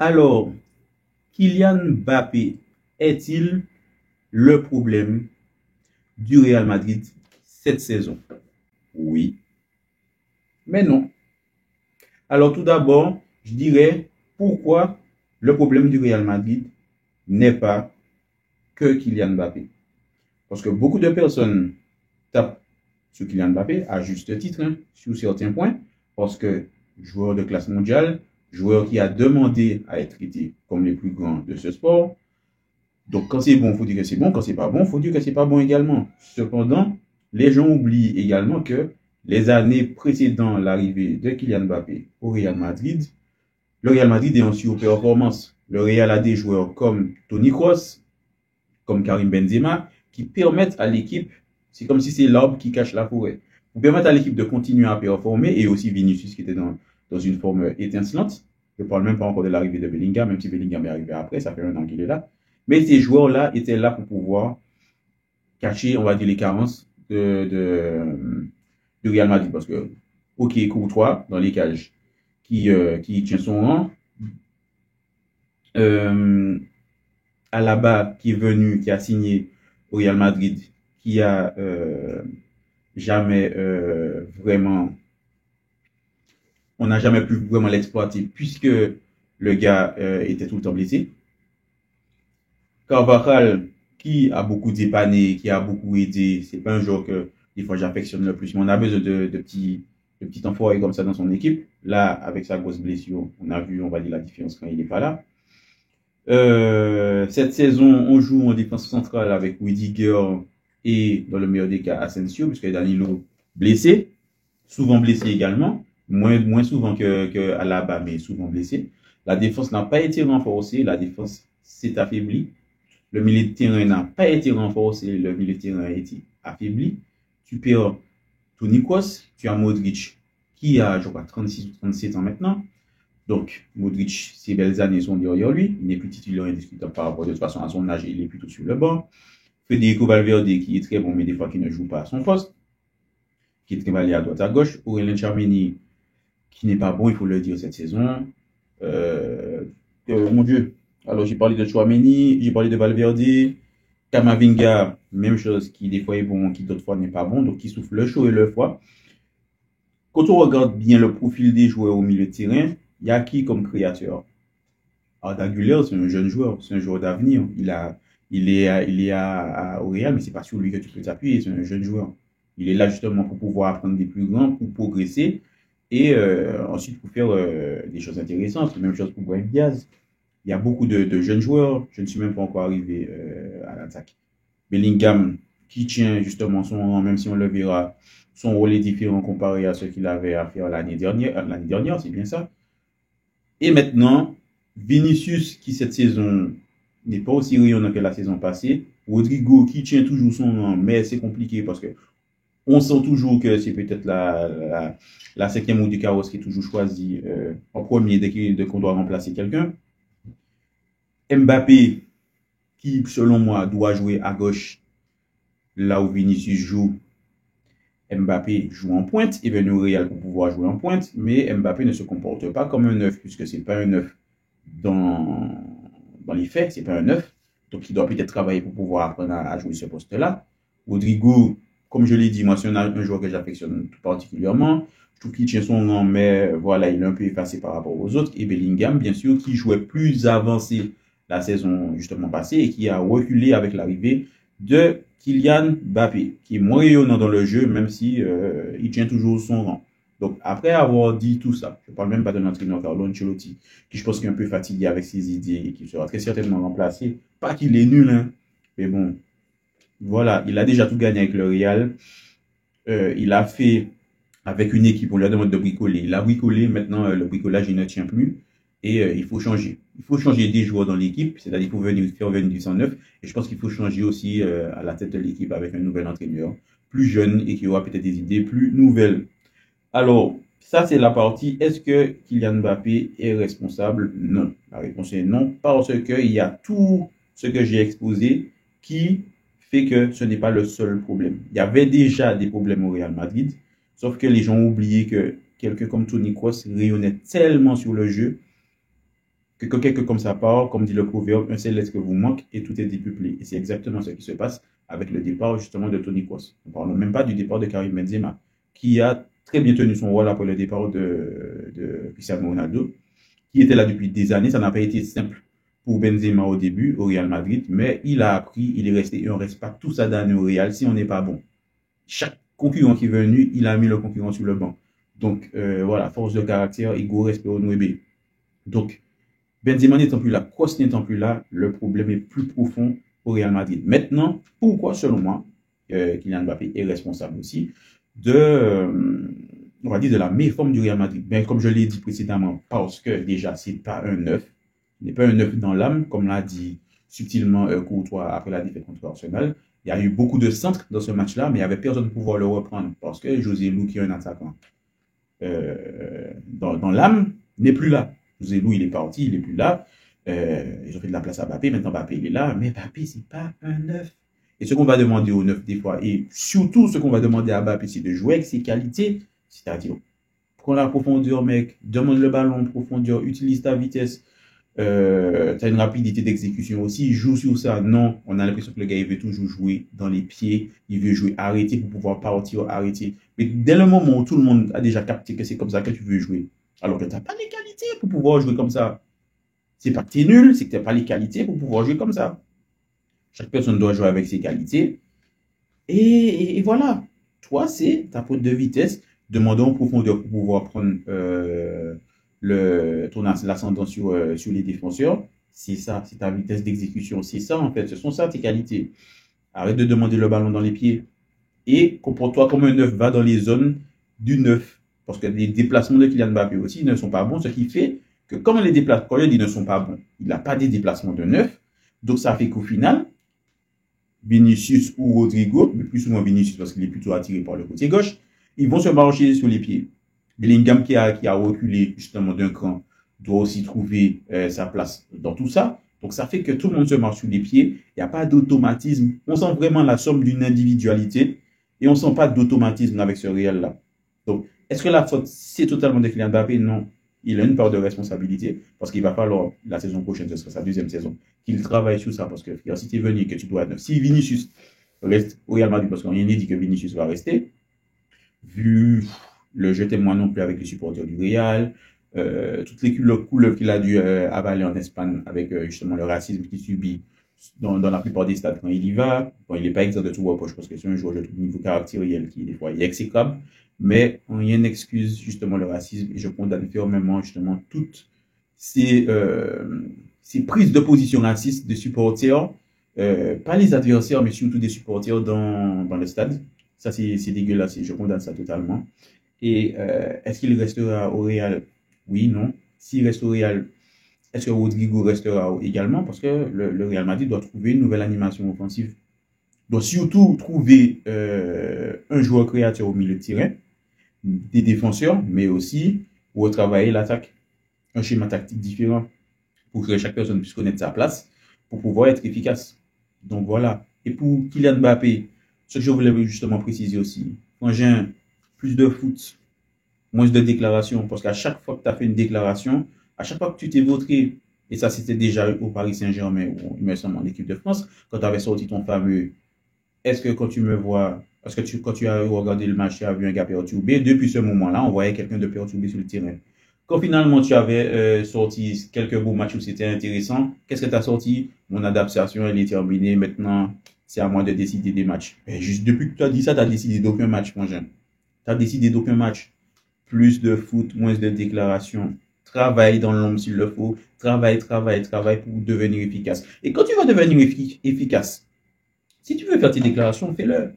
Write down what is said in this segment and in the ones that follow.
Alors, Kylian Mbappé est-il le problème du Real Madrid cette saison? Oui, mais non. Alors tout d'abord, je dirais pourquoi le problème du Real Madrid n'est pas que Kylian Mbappé. Parce que beaucoup de personnes tapent sur Kylian Mbappé, à juste titre, hein, sur certains points, parce que joueur de classe mondiale, joueur qui a demandé à être traité comme les plus grands de ce sport. Donc quand c'est bon, il faut dire que c'est bon. Quand c'est pas bon, il faut dire que c'est pas bon également. Cependant, les gens oublient également que les années précédant l'arrivée de Kylian Mbappé au Real Madrid, le Real Madrid est en surperformance. Le Real a des joueurs comme Toni Kroos, comme Karim Benzema, qui permettent à l'équipe, c'est comme si c'est l'arbre qui cache la forêt, pour permettre à l'équipe de continuer à performer, et aussi Vinicius qui était dans une forme étincelante. Je ne parle même pas encore de l'arrivée de Bellingham, même si Bellingham est arrivé après, ça fait un an qu'il est là. Mais ces joueurs-là étaient là pour pouvoir cacher, on va dire, les carences de Real Madrid. Parce que, ok, Courtois, dans les cages, qui tient son rang, Alaba qui est venu, qui a signé au Real Madrid, qui a jamais vraiment, on n'a jamais pu vraiment l'exploiter puisque le gars était tout le temps blessé. Carvajal qui a beaucoup dépanné, qui a beaucoup aidé, c'est pas un joueur que des fois j'affectionne le plus, mais on a besoin de petits enfoirés comme ça dans son équipe. Là, avec sa grosse blessure, on a vu, on va dire, la différence quand il n'est pas là. Cette saison, on joue en défense centrale avec Rudiger et, dans le meilleur des cas, Asensio, puisque Danilo blessé, souvent blessé également, moins souvent que Alaba, mais souvent blessé. La défense n'a pas été renforcée, la défense s'est affaiblie. Le milieu de terrain n'a pas été renforcé, le milieu de terrain a été affaibli. Tu perds Toni Kroos, tu as Modric, qui a, je crois, 36 ou 37 ans maintenant. Donc, Modric, ses belles années sont derrière lui. Il n'est plus titulaire indiscutable par rapport de toute façon à son âge, il est plutôt sur le banc. Federico Valverde, qui est très bon, mais des fois qui ne joue pas à son poste, qui est très malé à droite à gauche. Aurélien Tchouaméni, qui n'est pas bon, il faut le dire, cette saison. Mon Dieu. Alors, j'ai parlé de Tchouaméni, j'ai parlé de Valverde. Kamavinga, même chose, qui des fois est bon, qui d'autres fois n'est pas bon, donc qui souffle le chaud et le froid. Quand on regarde bien le profil des joueurs au milieu de terrain, il y a qui comme créateur? Arda Güler, c'est un jeune joueur, c'est un joueur d'avenir. Au Real, mais c'est pas sur lui que tu peux t'appuyer, c'est un jeune joueur. Il est là justement pour pouvoir apprendre des plus grands, pour progresser et ensuite pour faire des choses intéressantes. Même chose pour Brahim Diaz. Il y a beaucoup de jeunes joueurs. Je ne suis même pas encore arrivé à l'attaque. Bellingham, qui tient justement son rang, même si on le verra, son rôle est différent comparé à ce qu'il avait à faire l'année dernière. L'année dernière, c'est bien ça. Et maintenant, Vinicius, qui cette saison n'est pas aussi rayonnant que la saison passée. Rodrigo, qui tient toujours son rang, mais c'est compliqué parce que on sent toujours que c'est peut-être la cinquième roue du carrosse qui est toujours choisie en premier dès qu'on doit remplacer quelqu'un. Mbappé, qui selon moi doit jouer à gauche, là où Vinicius joue. Mbappé joue en pointe, il est venu au Real pour pouvoir jouer en pointe, mais Mbappé ne se comporte pas comme un neuf, puisque c'est pas un neuf dans les faits, c'est pas un neuf. Donc il doit peut-être travailler pour pouvoir apprendre à jouer ce poste-là. Rodrigo, comme je l'ai dit, moi c'est un joueur que j'affectionne tout particulièrement. Je trouve qu'il tient son rang, mais voilà, il est un peu effacé par rapport aux autres. Et Bellingham, bien sûr, qui jouait plus avancé la saison justement passée et qui a reculé avec l'arrivée de Kylian Mbappé, qui est moins rayonnant dans le jeu, même si il tient toujours son rang. Donc, après avoir dit tout ça, je ne parle même pas de l'entraîneur Carlo Ancelotti, qui je pense qu'il est un peu fatigué avec ses idées et qui sera très certainement remplacé. Pas qu'il est nul, hein, mais bon, voilà, il a déjà tout gagné avec le Real. Il a fait avec une équipe, on lui a demandé de bricoler. Il a bricolé, maintenant le bricolage il ne tient plus et il faut changer. Il faut changer des joueurs dans l'équipe, c'est-à-dire qu'il faut faire venir du 109 et je pense qu'il faut changer aussi à la tête de l'équipe avec un nouvel entraîneur, plus jeune et qui aura peut-être des idées plus nouvelles. Alors, ça c'est la partie, est-ce que Kylian Mbappé est responsable? Non. La réponse est non, parce qu'il y a tout ce que j'ai exposé qui fait que ce n'est pas le seul problème. Il y avait déjà des problèmes au Real Madrid, sauf que les gens ont oublié que quelqu'un comme Toni Kroos rayonnait tellement sur le jeu que quand quelqu'un comme ça part, comme dit le proverbe, un seul être vous manque et tout est dépeuplé. Et c'est exactement ce qui se passe avec le départ justement de Toni Kroos. Ne parlons même pas du départ de Karim Benzema, qui a très bien tenu son rôle après le départ de Cristiano Ronaldo, qui était là depuis des années. Ça n'a pas été simple pour Benzema au début, au Real Madrid, mais il a appris, il est resté, et on ne reste pas tous à d'années au Real si on n'est pas bon. Chaque concurrent qui est venu, il a mis le concurrent sur le banc. Donc voilà, force de caractère, ego, respect au noébé. Donc, Benzema n'étant plus là, Kroos n'étant plus là, le problème est plus profond au Real Madrid. Maintenant, pourquoi, selon moi, Kylian Mbappé est responsable aussi on va dire, de la méforme du Real Madrid. Mais comme je l'ai dit précédemment, parce que déjà, c'est pas un neuf, il n'est pas un neuf dans l'âme, comme l'a dit subtilement Courtois après la défaite contre Arsenal. Il y a eu beaucoup de centres dans ce match-là, mais il n'y avait personne pour pouvoir le reprendre, parce que José Lu, qui est un attaquant dans l'âme, n'est plus là. José Lu, il est parti, il n'est plus là. Ils ont fait de la place à Mbappé, maintenant Mbappé, il est là, mais Mbappé, c'est pas un neuf. Et ce qu'on va demander au neuf des fois, et surtout ce qu'on va demander à Mbappé, c'est de jouer avec ses qualités, c'est-à-dire prends la profondeur, mec, demande le ballon en profondeur, utilise ta vitesse, tu as une rapidité d'exécution aussi, joue sur ça. Non, on a l'impression que le gars, il veut toujours jouer dans les pieds, il veut jouer arrêté pour pouvoir partir, arrêter. Mais dès le moment où tout le monde a déjà capté que c'est comme ça que tu veux jouer, alors que tu n'as pas les qualités pour pouvoir jouer comme ça, c'est pas que tu es nul, c'est que tu n'as pas les qualités pour pouvoir jouer comme ça. Chaque personne doit jouer avec ses qualités. Et voilà. Toi, c'est ta faute de vitesse. Demandons en profondeur pour pouvoir prendre l'ascendant sur les défenseurs. C'est ça, c'est ta vitesse d'exécution. C'est ça, en fait. Ce sont ça tes qualités. Arrête de demander le ballon dans les pieds. Et comporte-toi comme un neuf. Va dans les zones du neuf. Parce que les déplacements de Kylian Mbappé aussi ne sont pas bons. Ce qui fait que comme les déplacements, quand il ne sont pas bons, il n'a pas des déplacements de neuf. Donc ça fait qu'au final, Vinicius ou Rodrigo, mais plus souvent Vinicius parce qu'il est plutôt attiré par le côté gauche, ils vont se marcher sur les pieds. Bellingham qui a reculé justement d'un cran doit aussi trouver sa place dans tout ça. Donc ça fait que tout le monde se marche sur les pieds. Il n'y a pas d'automatisme. On sent vraiment la somme d'une individualité et on ne sent pas d'automatisme avec ce Real-là. Donc, est-ce que la faute, c'est totalement de Kylian Mbappé? Non. Il a une part de responsabilité parce qu'il va falloir, la saison prochaine, ce sera sa deuxième saison, qu'il travaille sur ça parce que si tu es venu que tu dois être neuf, si Vinicius reste au Real Madrid, parce qu'on n'y a dit que Vinicius va rester, vu le jeu témoin non plus avec les supporters du Real, toutes les couleurs qu'il a dû avaler en Espagne avec justement le racisme qu'il subit dans la plupart des stades quand il y va. Bon, il n'est pas exempt de tout reproche parce que c'est un joueur de niveau caractériel qui des fois est exécrable, mais on y a une excuse justement le racisme et je condamne fermement justement toutes ces prises de position racistes de supporters, pas les adversaires mais surtout des supporters dans le stade. Ça c'est dégueulasse et je condamne ça totalement. Et est-ce qu'il restera au Real? Oui, non. S'il reste au Real, est-ce que Rodrigo restera également? Parce que le Real Madrid doit trouver une nouvelle animation offensive. Doit surtout trouver un joueur créateur au milieu de terrain, des défenseurs, mais aussi retravailler l'attaque. Un schéma tactique différent pour que chaque personne puisse connaître sa place pour pouvoir être efficace. Donc voilà. Et pour Kylian Mbappé, ce que je voulais justement préciser aussi, quand j'ai plus de foot, moins de déclarations, parce qu'à chaque fois que tu as fait une déclaration, à chaque fois que tu t'es voté, et ça c'était déjà au Paris Saint-Germain, ou il me semble en équipe de France, quand tu avais sorti ton fameux, est-ce que quand tu me vois, parce que quand tu as regardé le match, tu as vu un gars perturbé, depuis ce moment-là, on voyait quelqu'un de perturbé sur le terrain. Quand finalement tu avais sorti quelques beaux matchs où c'était intéressant, qu'est-ce que tu as sorti? Mon adaptation, elle est terminée, maintenant c'est à moi de décider des matchs. Et juste depuis que tu as dit ça, tu as décidé d'aucun match, mon jeune. Tu as décidé d'aucun match. Plus de foot, moins de déclarations. Travaille dans l'ombre s'il le faut. Travaille pour devenir efficace. Et quand tu vas devenir efficace, si tu veux faire tes déclarations, fais-le.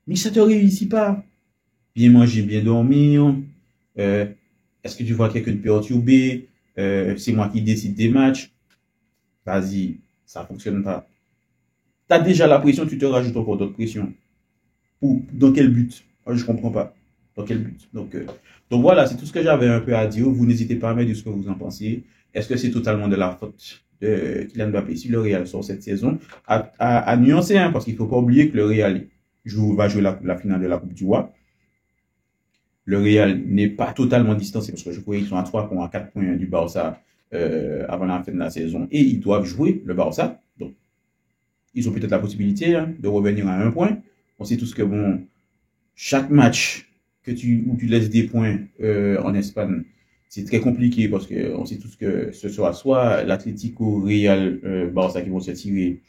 Mais ça ne te réussit pas. Bien manger, bien dormir. Est-ce que tu vois quelqu'un de perturbé? C'est moi qui décide des matchs. Vas-y, ça ne fonctionne pas. Tu as déjà la pression, tu te rajoutes encore d'autres pressions. Dans quel but? Je ne comprends pas. Dans quel but? Donc voilà, c'est tout ce que j'avais un peu à dire. Vous n'hésitez pas à me dire ce que vous en pensez. Est-ce que c'est totalement de la faute de Kylian Mbappé si le Real sort cette saison? À nuancer, hein, parce qu'il ne faut pas oublier que le Real va jouer la finale de la Coupe du Roi. Le Real n'est pas totalement distancé parce que je crois qu'ils sont à 3 points, à 4 points du Barça avant la fin de la saison et ils doivent jouer le Barça. Donc, ils ont peut-être la possibilité de revenir à un point. On sait tous que bon, chaque match où tu laisses des points en Espagne, c'est très compliqué parce qu'on sait tous que ce sera soit l'Atlético, Real, Barça qui vont se tirer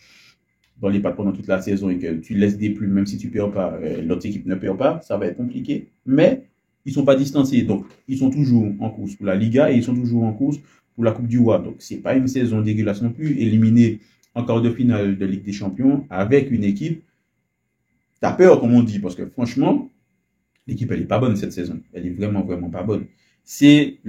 dans les pattes pendant toute la saison et que tu laisses des plumes, même si tu ne perds pas, l'autre équipe ne perd pas, ça va être compliqué. Mais ils ne sont pas distancés, donc ils sont toujours en course pour la Liga et ils sont toujours en course pour la Coupe du Roi. Donc c'est pas une saison dégueulasse non plus. Éliminer en quart de finale de Ligue des Champions avec une équipe, t'as peur comme on dit, parce que franchement, l'équipe elle est pas bonne cette saison. Elle est vraiment vraiment pas bonne. C'est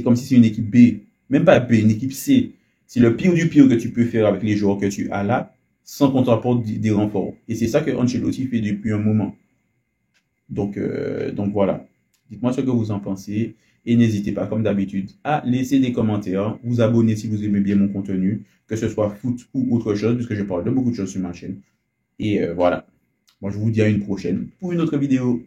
comme si c'est une équipe B, même pas B, une équipe C. C'est le pire du pire que tu peux faire avec les joueurs que tu as là, sans qu'on t'apporte des renforts. Et c'est ça que Ancelotti fait depuis un moment. Donc voilà. Dites-moi ce que vous en pensez. Et n'hésitez pas, comme d'habitude, à laisser des commentaires, vous abonner si vous aimez bien mon contenu, que ce soit foot ou autre chose, puisque je parle de beaucoup de choses sur ma chaîne. Et voilà. Moi, je vous dis à une prochaine pour une autre vidéo.